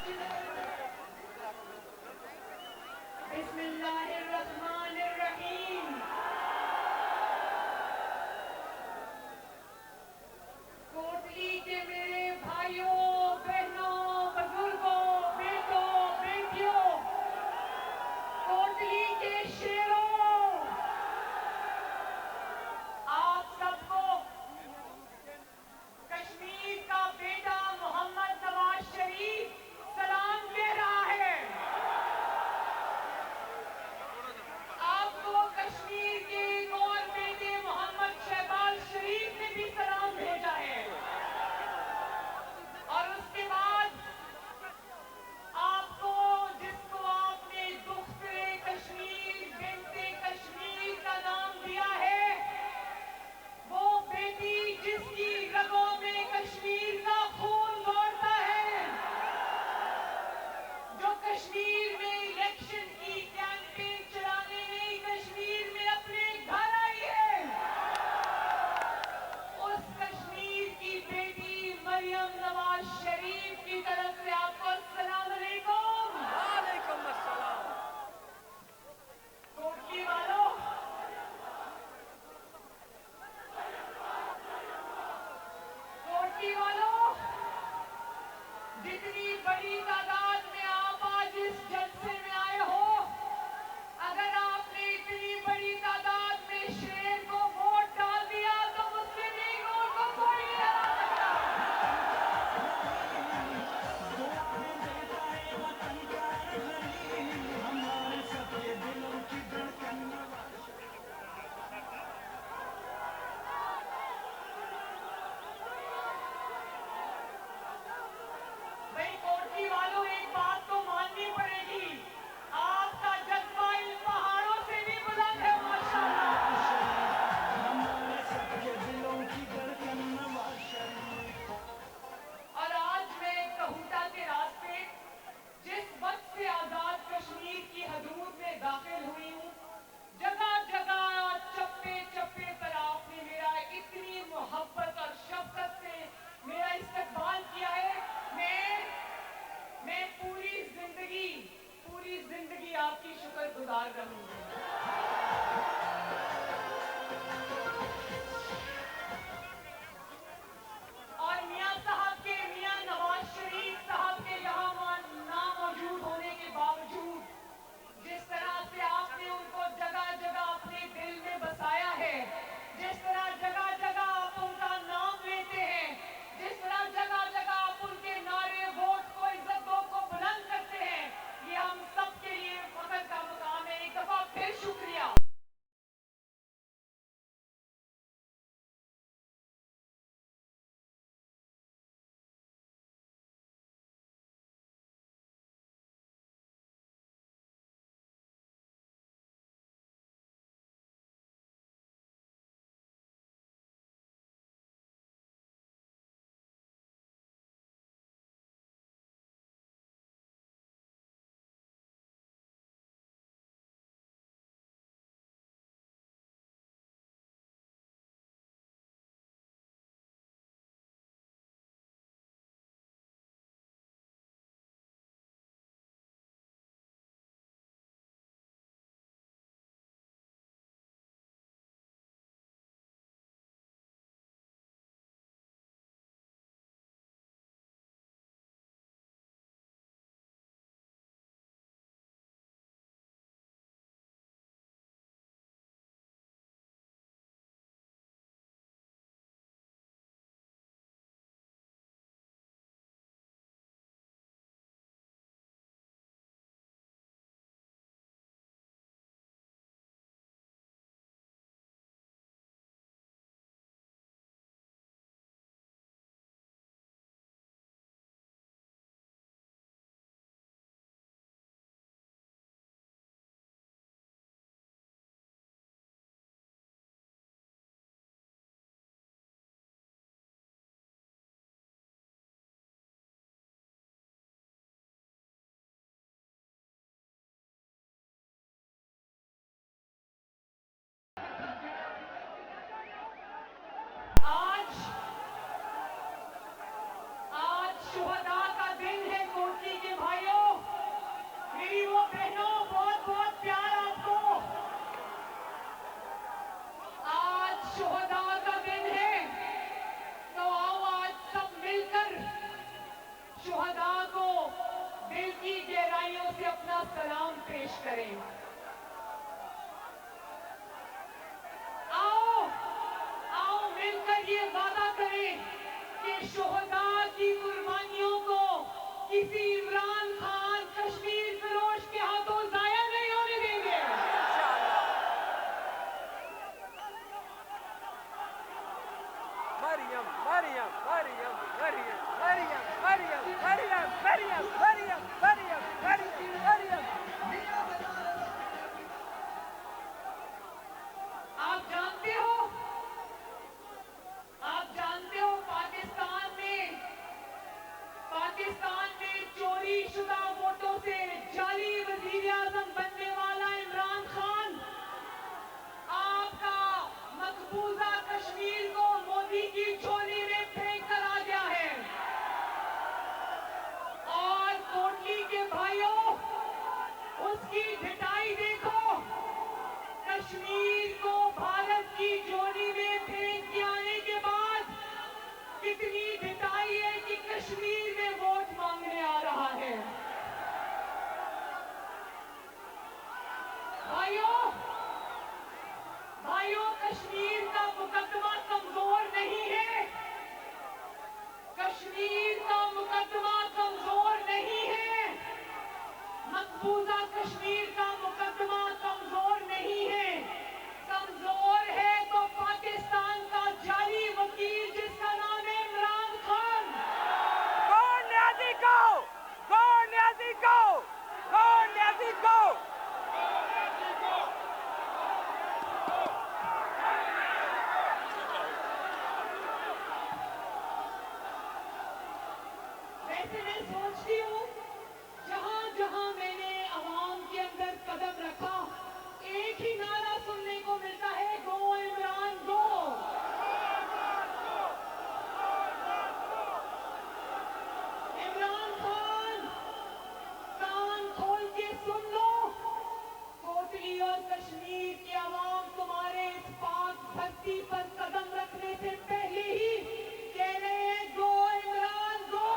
بسم اللہ الرحمن الرحیم. کوٹلی کے میرے بھائیوں، بہنوں، بزرگوں، بیٹوں، بیٹیوں، کوٹلی کے شیروں، آپ سب کو کشمیر کا بیٹا محمد نواز شریف سلام دے رہا ہے. آپ کو کشمیر کے ایک اور بیٹے محمد شہباز شریف نے بھی سلام بھیجا ہے. اور اس کے بعد آپ کو، جس کو آپ نے دختر کشمیر، بنت کشمیر کا نام دیا ہے، وہ بیٹی جس کی رگوں میں کشمیر کا خون دوڑتا ہے، جو کشمیر میں الیکشن کی کیمپین چلانے میں کشمیر میں اپنے گھر آئی ہے، اس کشمیر کی بیٹی مریم نواز شریف کی طرف سے آپ کو السلام علیکم. وعلیکم السلام. کوٹلی والوں، کوٹلی والوں، جتنی بڑی تعداد میں آپ آج اس جلسے میں آئے ہو، اگر آپ نے اتنی بڑی تعداد میں شیر کو ووٹ ڈال دیا تو مسلم لیگ نون کو کوئی نہیں ہرا سکتا. بھئی کوٹلی والوں، ایک بات تو ماننی پڑے گی، آپ کا جذبہ ان پہاڑوں سے بھی بلند ہے ماشاءاللہ. اور آج میں کہوٹہ کے راستے جس وقت سے آزاد کشمیر کی حدود میں داخل ہوئی ہوں، جگہ جگہ چپے چپے پر آپ نے میرا اتنی محبت اور شفقت سے میرا استقبال کیا ہے. میں پوری زندگی آپ کی شکر گزار رہوں گی. اور میاں نواز شریف صاحب کے یہاں ناموجود ہونے کے باوجود جس طرح سے آپ نے ان کو جگہ جگہ اپنے دل میں بسایا ہے، جس طرح جگہ جگہ آپ ان کا نام لیتے ہیں، جس طرح جگہ جگہ آپ ان کے نعرے، ووٹ کو، عزت دو کو بلند کرتے ہیں، یہ ہم سب کے لیے فخر کا مقام ہے. ایک دفعہ پھر شکریہ. آج شہداء کا دن ہے کوٹلی کے बहनों, बहुत बहुत प्यार आपको। आज शुहदा का दिन है, तो आओ आज सब मिलकर शुहदा को दिल की गहराइयों से अपना सलाम पेश करें। आओ आओ मिलकर ये वादा करें कि शुहदा की कुर्बानियों को किसी इमरान खान कश्मीर फिरोज के हाथों जाया नहीं होने देंगे। Maryam, Maryam, Maryam, Maryam, Maryam, Maryam, Maryam, Maryam, Maryam, Maryam, Maryam, Maryam. आप जानते हो पाकिस्तान में चोरी शुदा वोटों से जाली वजीर आजम बनने वाला इमरान खान आपका मकबूजा कश्मीर को मोदी की झोली में फेंक कर आ गया है। और कोटली के भाइयों, उसकी ढिठाई देखो। कश्मीर को भारत की झोली में फेंक के आने के बाद कितनी ढिठाई है कि कश्मीर में वोट मांगने आ रहा है। भाइयों, कश्मीर का मुकदमा कमजोर नहीं है। कश्मीर का मुकदमा कमजोर नहीं है। मकबूजा कश्मीर का मुकदमा कमजोर नहीं है। कमजोर है तो पाकिस्तान का जाली वकील जिसका नाम है Imran Khan. Go, Niazi, go! Go, Niazi, go! Go, Niazi, go! वैसे मैं सोचती हूँ, जहाँ जहाँ मैंने अवाम के अंदर कदम रखा, एक ही नारा सुनने को मिलता है, गो इमरान गो। इमरान खान, कान खोल के सुन लो। कोटली और कश्मीर की आवाम तुम्हारे इस पाक धरती पर कदम रखने से पहले ही कह रहे हैं, गो इमरान गो।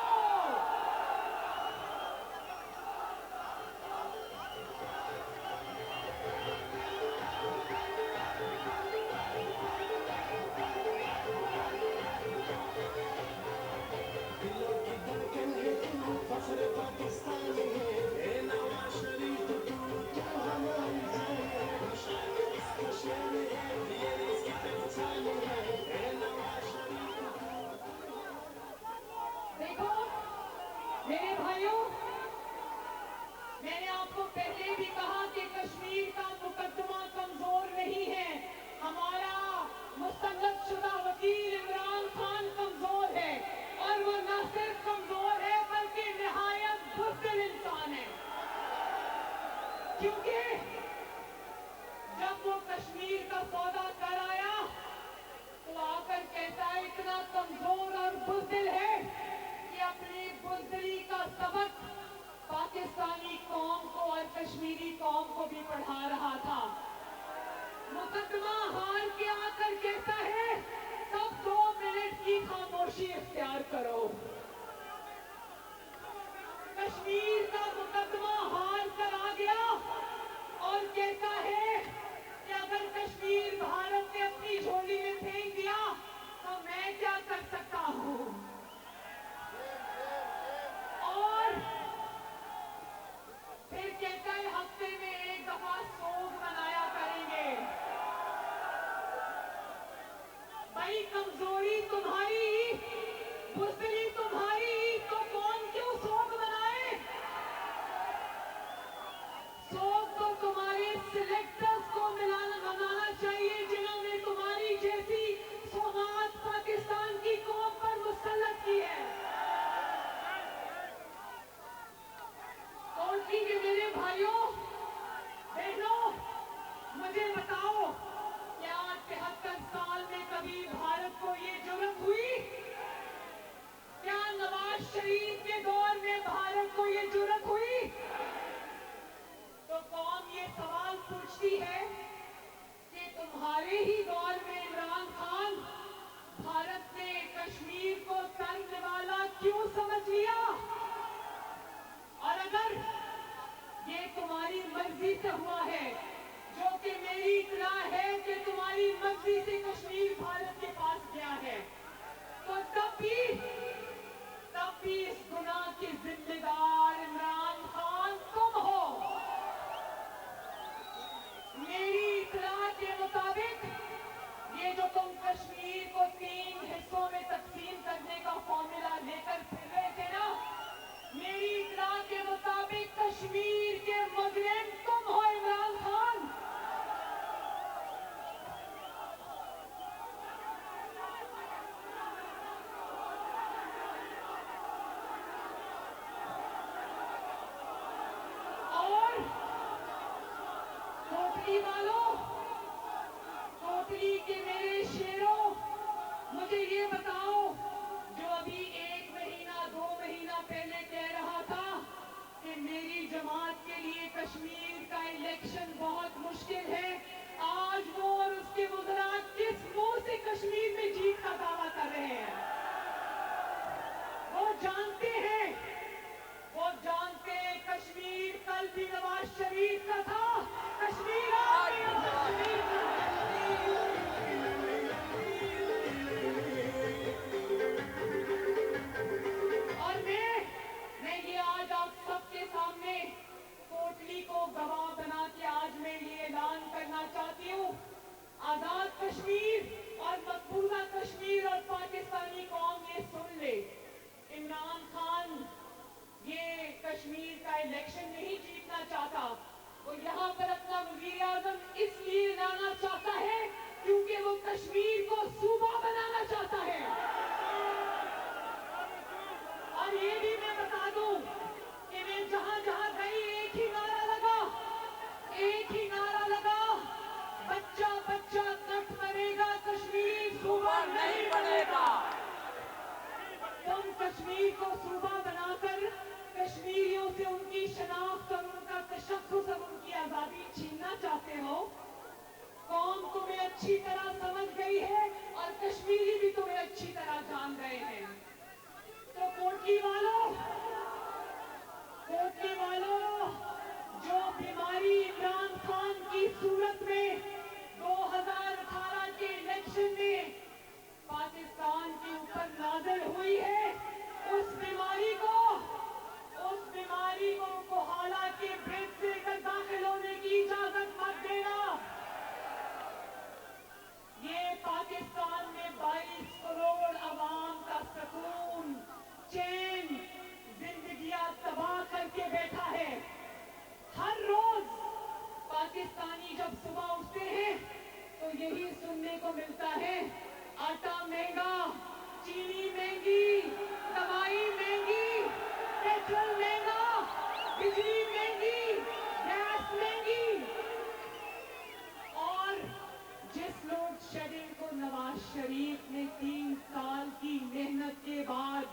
देखो मेरे भाइयों, मैंने आपको पहले भी कहा कि कश्मीर का मुकदमा कमजोर नहीं है। हमारा मुस्तनद शुदा वकील इमरान खान कमजोर है, और वो न सिर्फ कमजोर है बल्कि निहायत बुज़दिल इंसान है। क्योंकि जब वो कश्मीर का सौदा कर आया तो आकर कहता है, इतना कमजोर और बुज़दिल है कि अपनी बुज़दिली का सबक पाकिस्तानी कौम को और कश्मीरी कौम को भी पढ़ा रहा था। मुकदमा हार के आकर कहता है, सब 2 मिनट पूछती है कि तुम्हारे ही दौर में इमरान खान भारत ने कश्मीर को तर्क वाला क्यों समझ लिया? और अगर ये तुम्हारी मर्जी से हुआ है, जो कि मेरी इत्तला है कि तुम्हारी मर्जी से कश्मीर भारत के पास गया है, तो तब भी इस गुनाह के जिम्मेदार इमरान खान तुम हो। मेरी इत्तला के मुताबिक ये जो तुम कश्मीर को 3 हिस्सों में तकसीम करने का फॉर्मूला लेकर फिर रहे थे ना, मेरी इत्तला के मुताबिक कश्मीर के मुजरिम तुम हो इमरान खान। और कोटली वालों, कोटली के मेरे शेरों, मुझे ये बताओ, जो अभी 1 महीना 2 महीना पहले कह रहा था कि मेरी जमात के लिए कश्मीर का इलेक्शन बहुत मुश्किल है, आज वो और उसके वज़रा किस मुंह से कश्मीर में जीत का दावा कर रहे हैं? वो जानते हैं कश्मीर कल भी नवाज शरीफ का था, कश्मीर आज भी नवाज शरीफ का है। और मैं ये आज आप सबके सामने कोटली को गवाह बना के आज मैं ये ऐलान करना चाहती हूँ, आजाद कश्मीर और मकबूजा कश्मीर और पाकिस्तानी कौम ये सुन ले, इमरान खान ये कश्मीर का इलेक्शन नहीं जीतना चाहता, वो यहाँ पर अपना वज़ीर आज़म इसलिए लाना चाहता है क्योंकि वो कश्मीर को सूबा बनाना चाहता है। और ये भी मैं बता दूं कि मैं जहां जहां गई एक ही नारा लगा, बच्चा बच्चा कट मरेगा, कश्मीर सूबा नहीं बनेगा। तुम कश्मीर को सूबा बनाकर कश्मीरियों से उनकी शनाख्त और उनका तशख्खुस और उनकी आजादी छीनना चाहते हो। कौम तुम्हें अच्छी तरह समझ गई है और कश्मीरी भी तुम्हें अच्छी तरह जान गए हैं। तो कोटली वालों, जो बीमारी इमरान खान की सूरत में 2018 के इलेक्शन में पाकिस्तान के ऊपर नाज़िल हुई है, उस बीमारी को कोहाला के ब्रिज से दाखिल होने की इजाजत मत देना। ये पाकिस्तान में 22 करोड़ अवाम का सुकून, चैन, जिंदगियां तबाह करके बैठा है। हर रोज पाकिस्तानी जब सुबह उठते हैं तो यही सुनने को मिलता है, आटा महंगा, चीनी महंगी, दवाई महंगी, पेट्रोल महंगा, बिजली महंगी, गैस महंगी। और जिस लोड शेडिंग को नवाज शरीफ ने 3 साल की मेहनत के बाद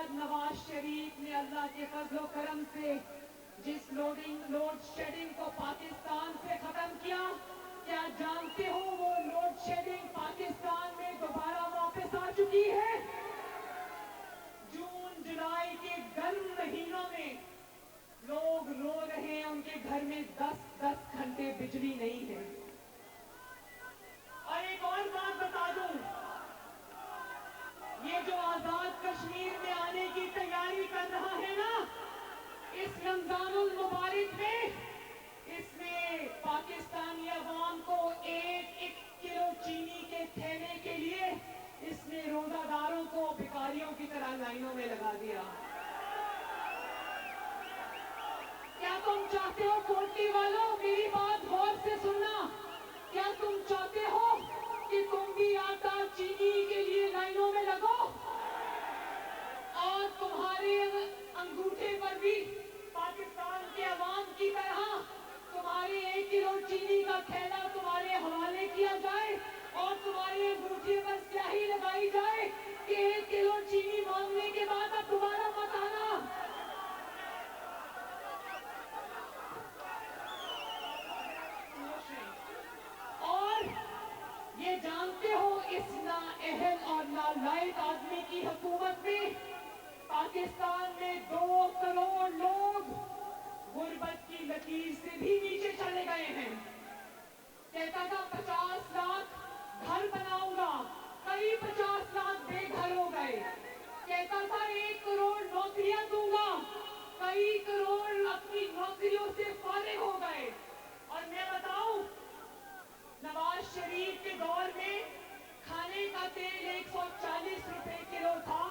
नवाज शरीफ ने अल्लाह के फजलो करम से जिस लोड शेडिंग को पाकिस्तान से खत्म किया, क्या जानते हो वो लोड शेडिंग पाकिस्तान में दोबारा वापस आ चुकी है? जून जुलाई के गर्म महीनों में लोग रो रहे हैं, उनके घर में 10-10 घंटे बिजली नहीं है। और एक और बात बता दूं, ये जो आजाद कश्मीर में आने की तैयारी कर रहा है ना, इस रमजानुल मुबारक में इसमें पाकिस्तानी अवाम को 1 किलो चीनी के थैले के लिए इसने रोजादारों को भिखारियों की तरह लाइनों में लगा दिया। क्या तुम चाहते हो कोटली वालों, मेरी बात गौर से सुनना, क्या तुम चाहते हो कि तुम भी आटा चीनी के लिए लाइनों में लगो और तुम्हारे अंगूठे पर भी पाकिस्तान के अवाम की तरह तुम्हारे 1 किलो चीनी का थैला तुम्हारे हवाले किया जाए और तुम्हारे अंगूठे पर स्याही लगाई जाए कि 1 किलो चीनी मांगने के बाद अब दोबारा मत आना? हुकूमत में पाकिस्तान में 2 करोड़ लोग गुर्बत की लकीर से भी नीचे चले गए हैं। कहता था 50 लाख घर बनाऊंगा, कई 50 लाख बेघर हो गए। कहता था 1 करोड़ नौकरियां दूंगा, कई करोड़ अपनी नौकरियों से फारिग हो गए। और मैं बताऊं, नवाज शरीफ के दौर में खाने का तेल 140 रुपए किलो था।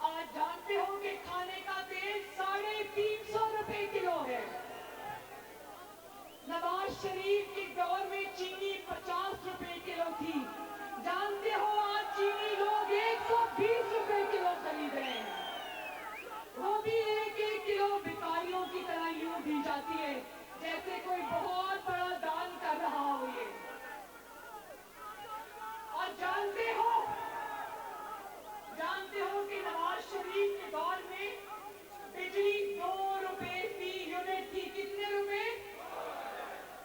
आज जानते हो कि खाने का तेल 350 रुपए किलो है। नवाज शरीफ के दौर में चीनी 50 रुपए किलो थी। जानते हो आज चीनी लोग 120 रुपए किलो खरीद रहे हैं। वो भी 1-1 किलो भिखारियों की तरह यूं दी जाती है जैसे कोई बहुत बड़ा दान कर रहा हो ये। और जानते हो कि नवाज शरीफ के दौर में बिजली 2 रुपए फी यूनिट थी। कितने रुपए?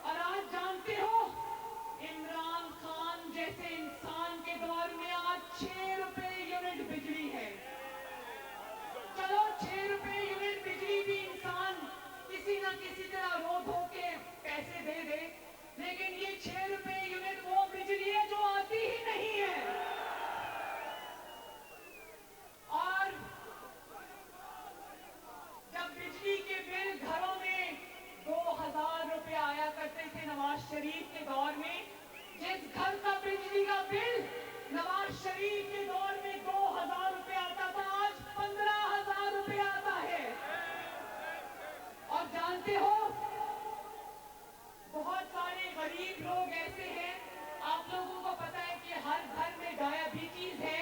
और आज जानते हो इमरान खान जैसे इंसान के दौर में आज 6 रुपए यूनिट बिजली है। चलो 6 रुपए यूनिट बिजली भी इंसान किसी न किसी तरह रो धो के पैसे दे दे, लेकिन ये 6 रुपए यूनिट वो बिजली है जो आती ही नहीं है। और जब बिजली के बिल घरों में 2000 रुपए आया करते थे नवाज शरीफ के दौर में, जिस घर का बिजली का बिल नवाज शरीफ के दौर में 2000 रुपए आता था, आज 15,000 रुपए आता है। और जानते हो बहुत सारे गरीब लोग ऐसे हैं, आप लोगों को पता है कि हर घर में डायबिटीज है,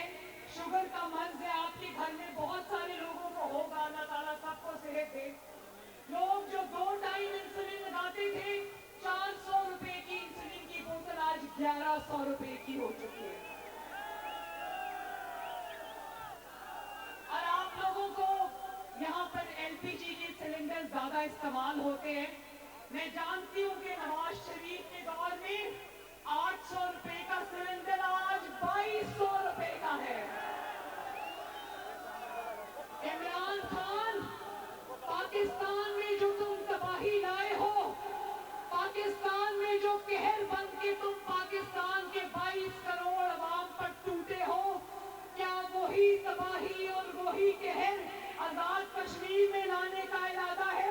शुगर का मर्ज है, आपके घर में बहुत सारे लोगों को होगा, अल्लाह ताला सबको सेहत दे। लोग जो 2 टाइम इंसुलिन लगाते थे, 400 रुपए की इंसुलिन की बोतल आज 1100 रुपए की हो चुकी है। और आप लोगों को यहाँ पर एलपीजी के सिलेंडर ज्यादा इस्तेमाल होते हैं। मैं जानती हूँ कि नवाज शरीफ के दौर में 800 रुपए का सिलेंडर आज 2200 रुपए का है। इमरान खान, पाकिस्तान में जो तुम तबाही लाए हो, पाकिस्तान में जो कहर बन के तुम पाकिस्तान के 22 करोड़ अवाम पर टूटे हो, क्या वही तबाही और वही कहर आजाद कश्मीर में लाने का इरादा है?